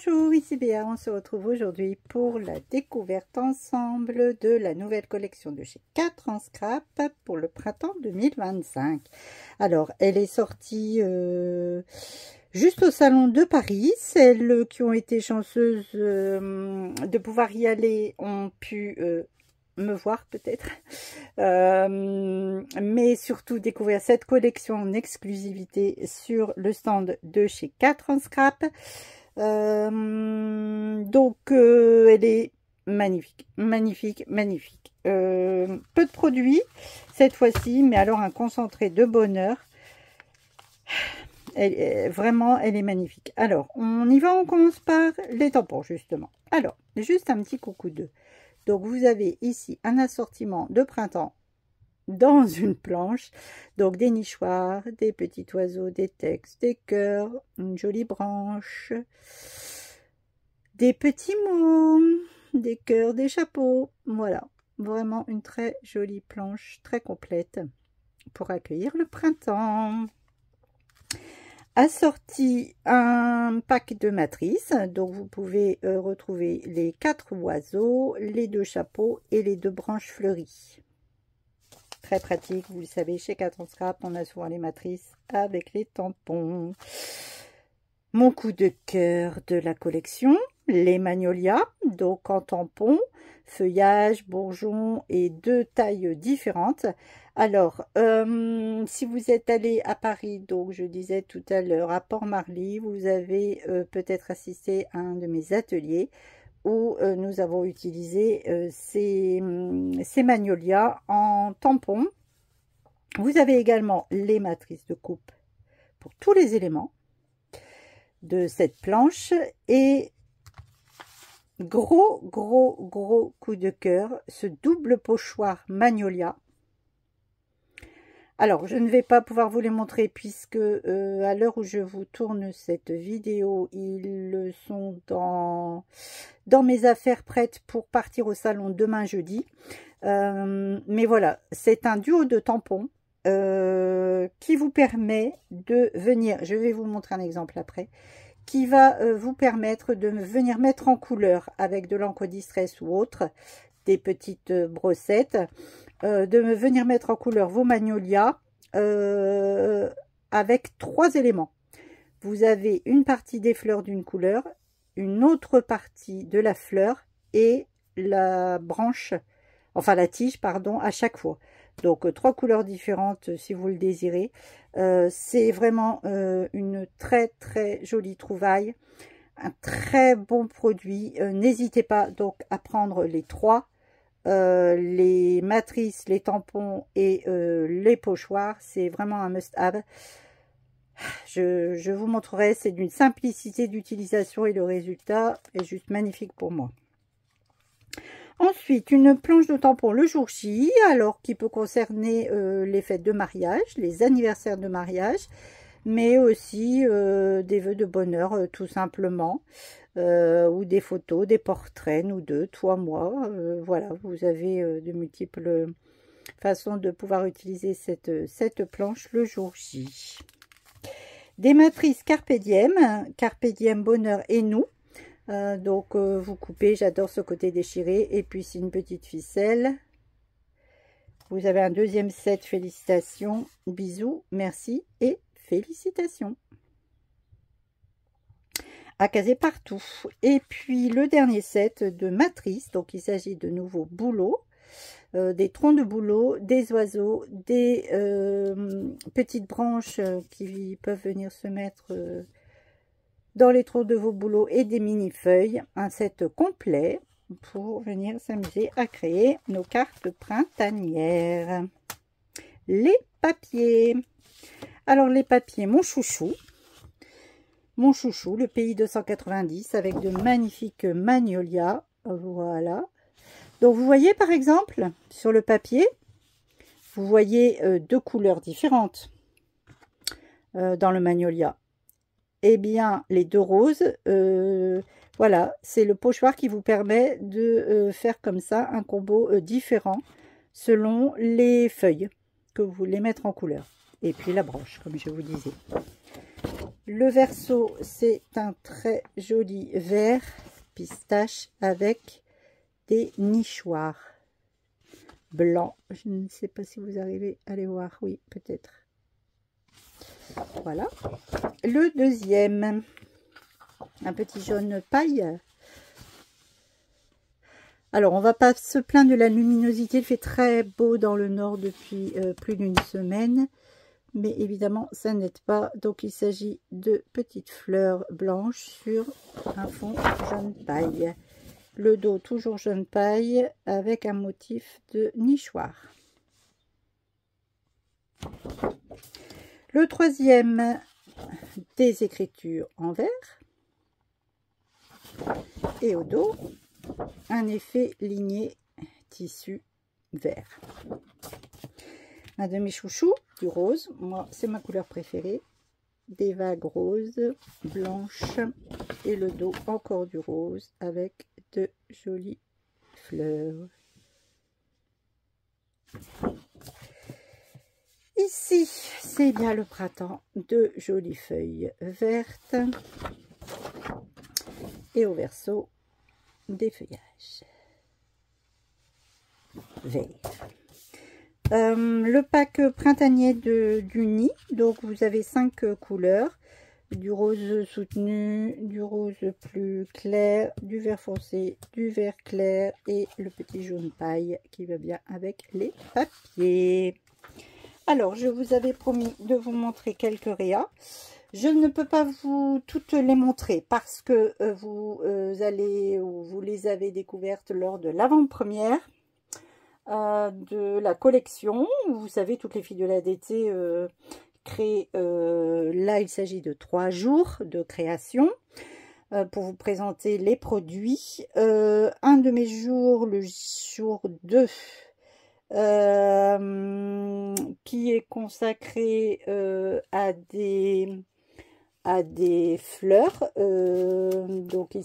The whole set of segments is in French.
Bonjour, ici Béa, on se retrouve aujourd'hui pour la découverte ensemble de la nouvelle collection de chez 4 en scrap pour le printemps 2025. Alors, elle est sortie juste au salon de Paris. Celles qui ont été chanceuses de pouvoir y aller ont pu me voir peut-être, mais surtout découvrir cette collection en exclusivité sur le stand de chez 4 en scrap. Elle est magnifique, magnifique, magnifique. Peu de produits cette fois-ci, mais alors un concentré de bonheur. Vraiment, elle est magnifique. Alors, on y va, on commence par les tampons, justement. Alors, juste un petit coucou d'eux. Donc, vous avez ici un assortiment de printemps dans une planche. Donc, des nichoirs, des petits oiseaux, des textes, des cœurs, une jolie branche, des petits mots, des cœurs, des chapeaux. Voilà, vraiment une très jolie planche, très complète pour accueillir le printemps. Assorti un pack de matrices, donc vous pouvez retrouver les 4 oiseaux, les 2 chapeaux et les 2 branches fleuries. Très pratique, vous le savez, chez 4 en scrap, on a souvent les matrices avec les tampons. Mon coup de cœur de la collection, les magnolias, donc en tampon, feuillage, bourgeon et 2 tailles différentes. Alors, si vous êtes allé à Paris, donc je disais tout à l'heure à Port-Marly, vous avez peut-être assisté à un de mes ateliers où nous avons utilisé ces magnolias en tampon. Vous avez également les matrices de coupe pour tous les éléments de cette planche et gros coup de cœur, ce double pochoir magnolia. Alors, je ne vais pas pouvoir vous les montrer puisque à l'heure où je vous tourne cette vidéo, ils sont dans mes affaires prêtes pour partir au salon demain jeudi. Mais voilà, c'est un duo de tampons qui vous permet de venir, je vais vous montrer un exemple après, qui va vous permettre de venir mettre en couleur avec de l'encre distress ou autre, des petites brossettes, de venir mettre en couleur vos magnolias avec 3 éléments. Vous avez une partie des fleurs d'une couleur, une autre partie de la fleur et la branche, enfin la tige, pardon, à chaque fois. Donc 3 couleurs différentes si vous le désirez. C'est vraiment une très jolie trouvaille, un très bon produit. N'hésitez pas donc à prendre les 3. Les matrices, les tampons et les pochoirs, c'est vraiment un must-have. Je vous montrerai, c'est d'une simplicité d'utilisation et le résultat est juste magnifique pour moi. Ensuite, une planche de tampons le jour J, alors qui peut concerner les fêtes de mariage, les anniversaires de mariage, mais aussi des vœux de bonheur tout simplement, ou des photos, des portraits, nous deux, toi, moi. Voilà, vous avez de multiples façons de pouvoir utiliser cette planche le jour J. Des matrices Carpe Diem Bonheur et nous. Donc vous coupez, j'adore ce côté déchiré, et puis c'est une petite ficelle. Vous avez un deuxième set, félicitations, bisous, merci et félicitations. À caser partout. Et puis le dernier set de matrices, donc il s'agit de nouveaux bouleaux, des troncs de bouleaux, des oiseaux, des petites branches qui peuvent venir se mettre dans les trous de vos bouleaux et des mini feuilles, un set complet pour venir s'amuser à créer nos cartes printanières. Les papiers, alors les papiers, mon chouchou, le pays 290 avec de magnifiques magnolias. Voilà, donc vous voyez par exemple sur le papier, vous voyez 2 couleurs différentes dans le magnolia. Eh bien, les 2 roses, voilà, c'est le pochoir qui vous permet de faire comme ça un combo différent selon les feuilles que vous voulez mettre en couleur. Et puis la branche, comme je vous disais. Le verso, c'est un très joli vert pistache avec des nichoirs blancs. Je ne sais pas si vous arrivez à les voir. Oui, peut-être. Voilà. Le deuxième, un petit jaune paille. Alors, on va pas se plaindre de la luminosité. Il fait très beau dans le nord depuis plus d'une semaine. Mais évidemment, ça n'aide pas. Donc, il s'agit de petites fleurs blanches sur un fond jaune paille. Le dos, toujours jaune paille, avec un motif de nichoir. Le troisième, des écritures en vert. Et au dos, un effet ligné tissu vert. Un demi-chouchou, du rose. Moi, c'est ma couleur préférée. Des vagues roses, blanches. Et le dos, encore du rose, avec de jolies fleurs. Ici, c'est bien le printemps, de jolies feuilles vertes. Et au verso, des feuillages verts. Le pack printanier du nid, donc vous avez 5 couleurs, du rose soutenu, du rose plus clair, du vert foncé, du vert clair et le petit jaune paille qui va bien avec les papiers. Alors, je vous avais promis de vous montrer quelques réas. Je ne peux pas vous toutes les montrer parce que vous les avez découvertes lors de l'avant-première de la collection. Vous savez, toutes les filles de la DT créent. Là, il s'agit de 3 jours de création pour vous présenter les produits. Un de mes jours, le jour 2, qui est consacré à des fleurs. Donc,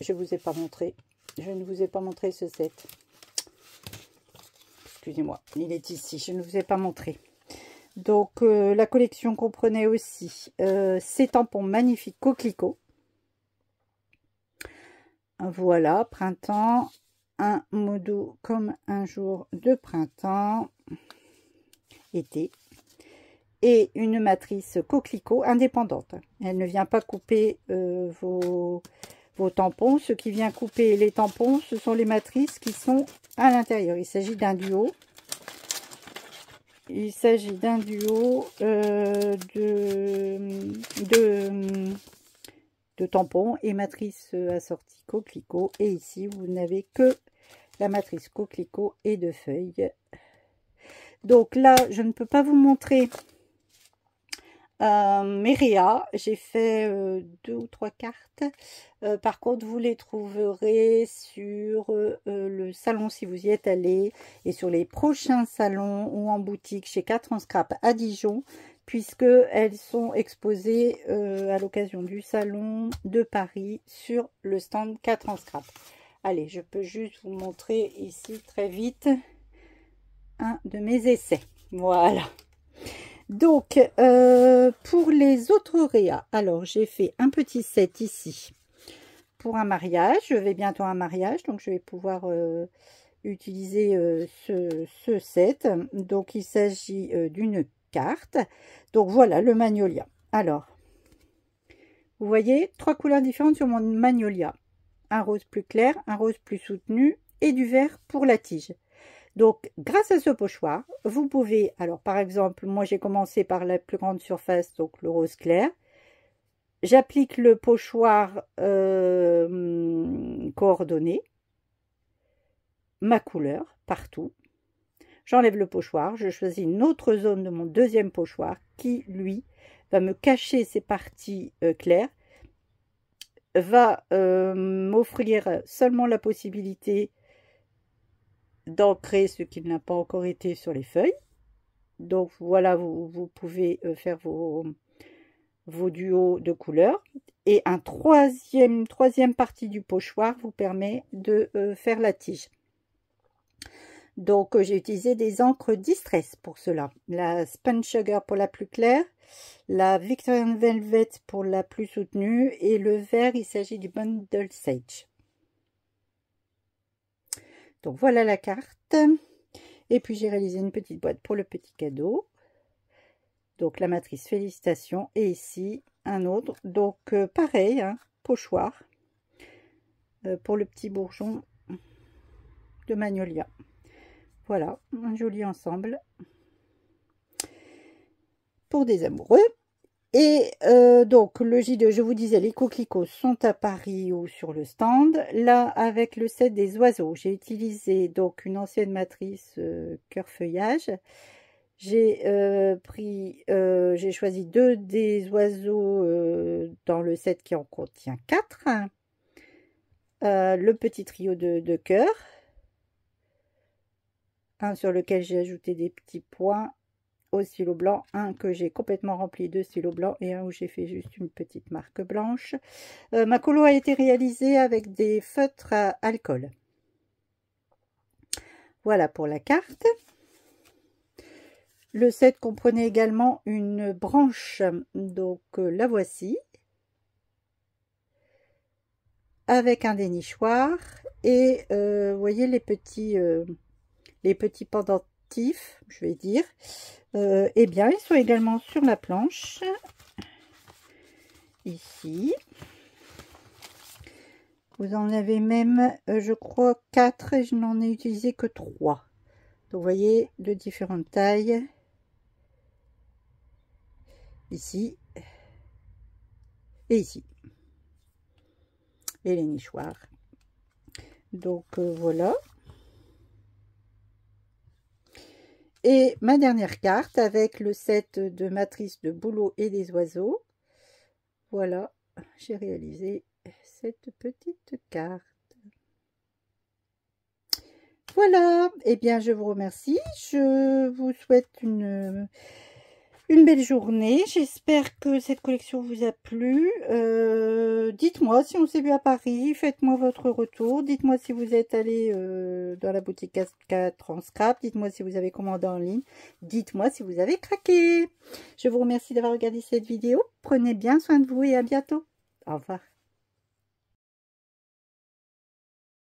je vous ai pas montré. Je ne vous ai pas montré ce set. Excusez-moi, il est ici. Je ne vous ai pas montré. Donc, la collection comprenait aussi ces tampons magnifiques coquelicots. Voilà, printemps. Un mot doux comme un jour de printemps, été, et une matrice coquelicot indépendante. Elle ne vient pas couper vos tampons. Ce qui vient couper les tampons, ce sont les matrices qui sont à l'intérieur. Il s'agit d'un duo. Il s'agit d'un duo de tampons et matrice assortie coquelicot. Et ici, vous n'avez que la matrice coquelicot et de feuilles. Donc là, je ne peux pas vous montrer mes réas. J'ai fait 2 ou 3 cartes. Par contre, vous les trouverez sur le salon si vous y êtes allé, et sur les prochains salons ou en boutique chez 4 en scrap à Dijon, puisque elles sont exposées à l'occasion du salon de Paris sur le stand 4 en scrap. Allez, je peux juste vous montrer ici très vite un de mes essais. Voilà. Donc, pour les autres réas, alors j'ai fait un petit set ici pour un mariage. Je vais bientôt à un mariage, donc je vais pouvoir utiliser ce set. Donc, il s'agit d'une carte. Donc, voilà le magnolia. Alors, vous voyez, 3 couleurs différentes sur mon magnolia. Un rose plus clair, un rose plus soutenu et du vert pour la tige. Donc, grâce à ce pochoir, vous pouvez, alors par exemple, moi j'ai commencé par la plus grande surface, donc le rose clair. J'applique le pochoir coordonné, ma couleur partout. J'enlève le pochoir, je choisis une autre zone de mon deuxième pochoir qui, lui, va me cacher ces parties claires, va m'offrir seulement la possibilité d'ancrer ce qui n'a pas encore été sur les feuilles. Donc voilà, vous pouvez faire vos duos de couleurs. Et un troisième partie du pochoir vous permet de faire la tige. Donc j'ai utilisé des encres Distress pour cela. La Spun Sugar pour la plus claire, la Victorian Velvet pour la plus soutenue, et le vert, il s'agit du Bundle Sage. Donc voilà la carte. Et puis j'ai réalisé une petite boîte pour le petit cadeau. Donc la matrice, félicitations. Et ici un autre. Donc pareil, hein, pochoir pour le petit bourgeon de Magnolia. Voilà, un joli ensemble pour des amoureux. Et donc le J2, je vous disais, les coquelicots sont à Paris ou sur le stand. Là, avec le set des oiseaux, j'ai utilisé donc une ancienne matrice cœur feuillage. J'ai j'ai choisi 2 des oiseaux dans le set qui en contient 4. Le petit trio de cœur, un sur lequel j'ai ajouté des petits points au stylo blanc, un que j'ai complètement rempli de stylo blanc et un où j'ai fait juste une petite marque blanche. Ma colo a été réalisée avec des feutres à alcool. Voilà pour la carte. Le set comprenait également une branche, donc la voici, avec un dénichoir et vous voyez les petits pendentifs, je vais dire. Eh bien, ils sont également sur la planche, ici. Vous en avez même, je crois, 4 et je n'en ai utilisé que 3. Donc, vous voyez, de différentes tailles. Ici et ici. Et les nichoirs. Donc, voilà. Et ma dernière carte avec le set de matrice de bouleau et des oiseaux. Voilà, j'ai réalisé cette petite carte. Voilà, et bien je vous remercie. Je vous souhaite une belle journée. J'espère que cette collection vous a plu. Dites-moi si on s'est vu à Paris. Faites-moi votre retour. Dites-moi si vous êtes allé dans la boutique 4 en scrap. Dites-moi si vous avez commandé en ligne. Dites-moi si vous avez craqué. Je vous remercie d'avoir regardé cette vidéo. Prenez bien soin de vous et à bientôt. Au revoir.